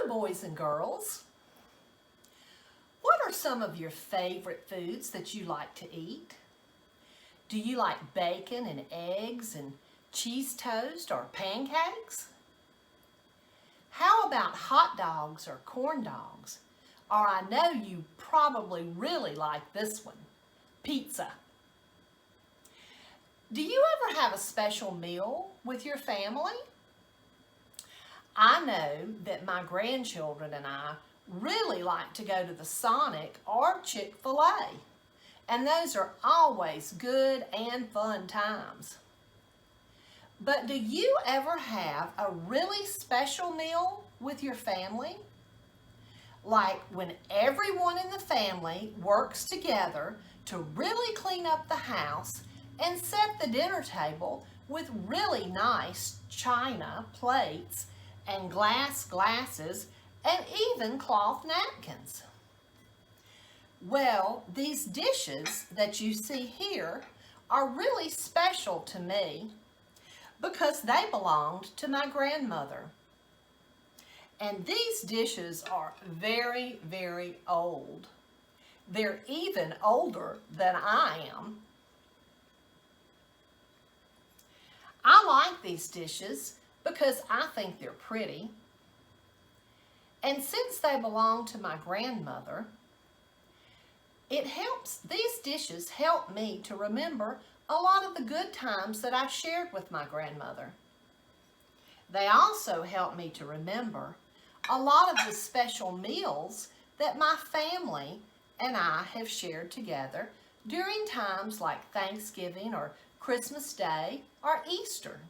Hello, boys and girls. What are some of your favorite foods that you like to eat? Do you like bacon and eggs and cheese toast or pancakes? How about hot dogs or corn dogs? Or I know you probably really like this one, pizza. Do you ever have a special meal with your family? I know that my grandchildren and I really like to go to the Sonic or Chick-fil-A, and those are always good and fun times. But do you ever have a really special meal with your family? Like when everyone in the family works together to really clean up the house and set the dinner table with really nice china plates and glasses and even cloth napkins. Well, these dishes that you see here are really special to me because they belonged to my grandmother. And these dishes are very, very old. They're even older than I am. I like these dishes because I think they're pretty. And since they belong to my grandmother, these dishes help me to remember a lot of the good times that I shared with my grandmother. They also help me to remember a lot of the special meals that my family and I have shared together during times like Thanksgiving or Christmas Day or Easter.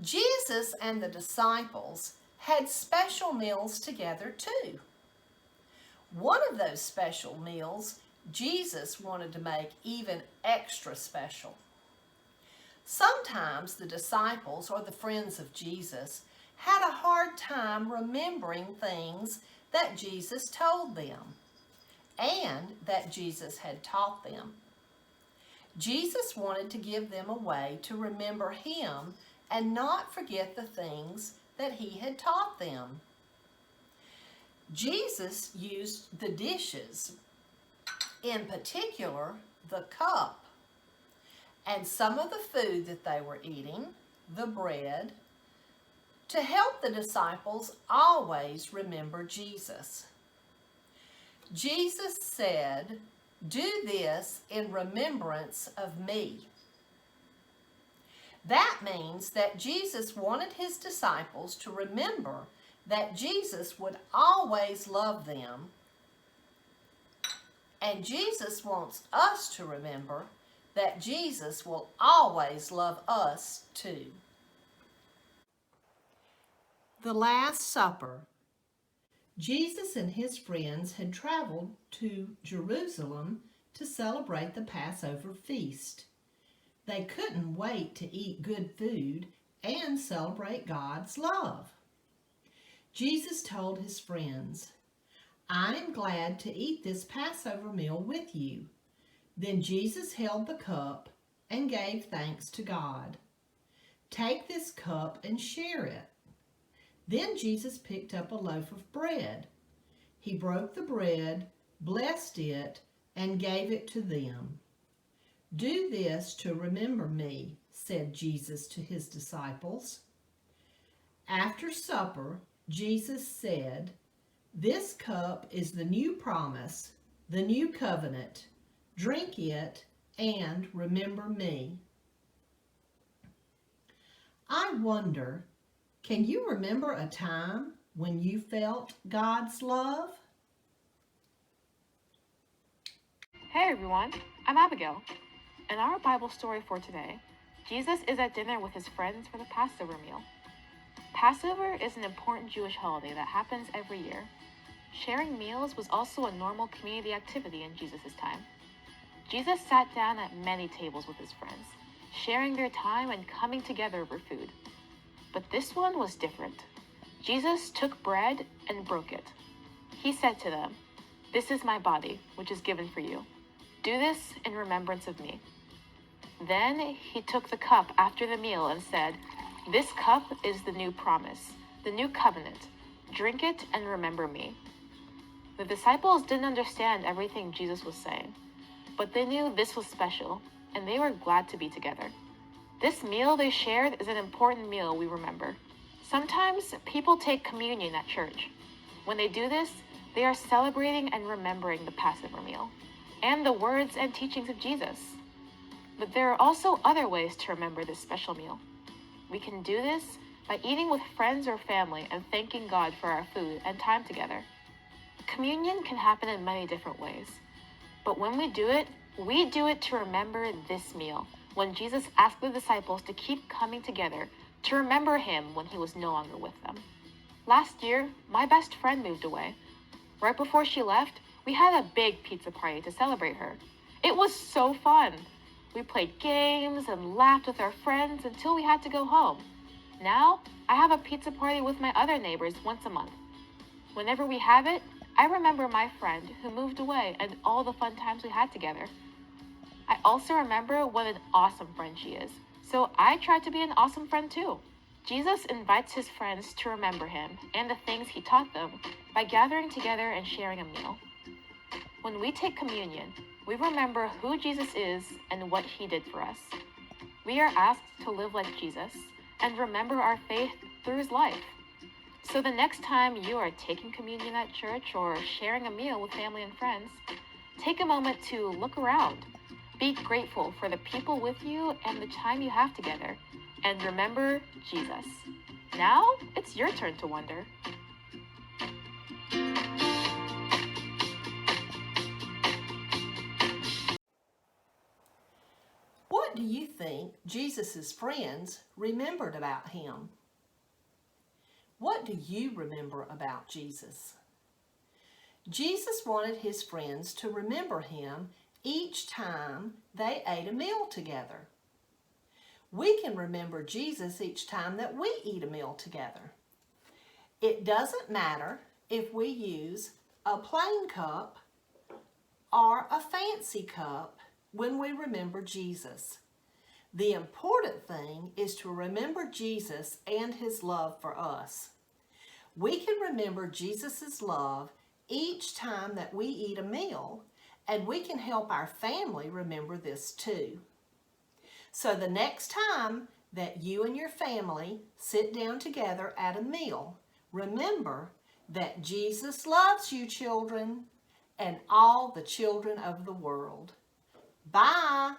Jesus and the disciples had special meals together too. One of those special meals Jesus wanted to make even extra special. Sometimes the disciples or the friends of Jesus had a hard time remembering things that Jesus told them and that Jesus had taught them. Jesus wanted to give them a way to remember him and not forget the things that he had taught them. Jesus used the dishes, in particular the cup, and some of the food that they were eating, the bread, to help the disciples always remember Jesus. Jesus said, "Do this in remembrance of me." That means that Jesus wanted his disciples to remember that Jesus would always love them. And Jesus wants us to remember that Jesus will always love us too. The Last Supper. Jesus and his friends had traveled to Jerusalem to celebrate the Passover feast. They couldn't wait to eat good food and celebrate God's love. Jesus told his friends, "I am glad to eat this Passover meal with you." Then Jesus held the cup and gave thanks to God. "Take this cup and share it." Then Jesus picked up a loaf of bread. He broke the bread, blessed it, and gave it to them. "Do this to remember me," said Jesus to his disciples. After supper, Jesus said, "This cup is the new promise, the new covenant. Drink it and remember me." I wonder, can you remember a time when you felt God's love? Hey everyone, I'm Abigail. In our Bible story for today, Jesus is at dinner with his friends for the Passover meal. Passover is an important Jewish holiday that happens every year. Sharing meals was also a normal community activity in Jesus' time. Jesus sat down at many tables with his friends, sharing their time and coming together over food. But this one was different. Jesus took bread and broke it. He said to them, "This is my body, which is given for you. Do this in remembrance of me." Then he took the cup after the meal and said, "This cup is the new promise, the new covenant. Drink it and remember me. The disciples didn't understand everything Jesus was saying, but they knew this was special, and they were glad to be together. This meal they shared is an important meal we remember. Sometimes people take communion at church. When they do this, they are celebrating and remembering the Passover meal and the words and teachings of Jesus. But there are also other ways to remember this special meal. We can do this by eating with friends or family and thanking God for our food and time together. Communion can happen in many different ways, but when we do it to remember this meal, when Jesus asked the disciples to keep coming together to remember him when he was no longer with them. Last year, my best friend moved away. Right before she left, we had a big pizza party to celebrate her. It was so fun. We played games and laughed with our friends until we had to go home. Now, I have a pizza party with my other neighbors once a month. Whenever we have it, I remember my friend who moved away and all the fun times we had together. I also remember what an awesome friend she is, so I try to be an awesome friend too. Jesus invites his friends to remember him and the things he taught them by gathering together and sharing a meal. When we take communion, we remember who Jesus is and what he did for us. We are asked to live like Jesus and remember our faith through his life. So the next time you are taking communion at church or sharing a meal with family and friends, take a moment to look around. Be grateful for the people with you and the time you have together, and remember Jesus. Now it's your turn to wonder. What do you think Jesus' friends remembered about him? What do you remember about Jesus? Jesus wanted his friends to remember him each time they ate a meal together. We can remember Jesus each time that we eat a meal together. It doesn't matter if we use a plain cup or a fancy cup when we remember Jesus. The important thing is to remember Jesus and his love for us. We can remember Jesus' love each time that we eat a meal, and we can help our family remember this too. So the next time that you and your family sit down together at a meal, remember that Jesus loves you, children, and all the children of the world. Bye.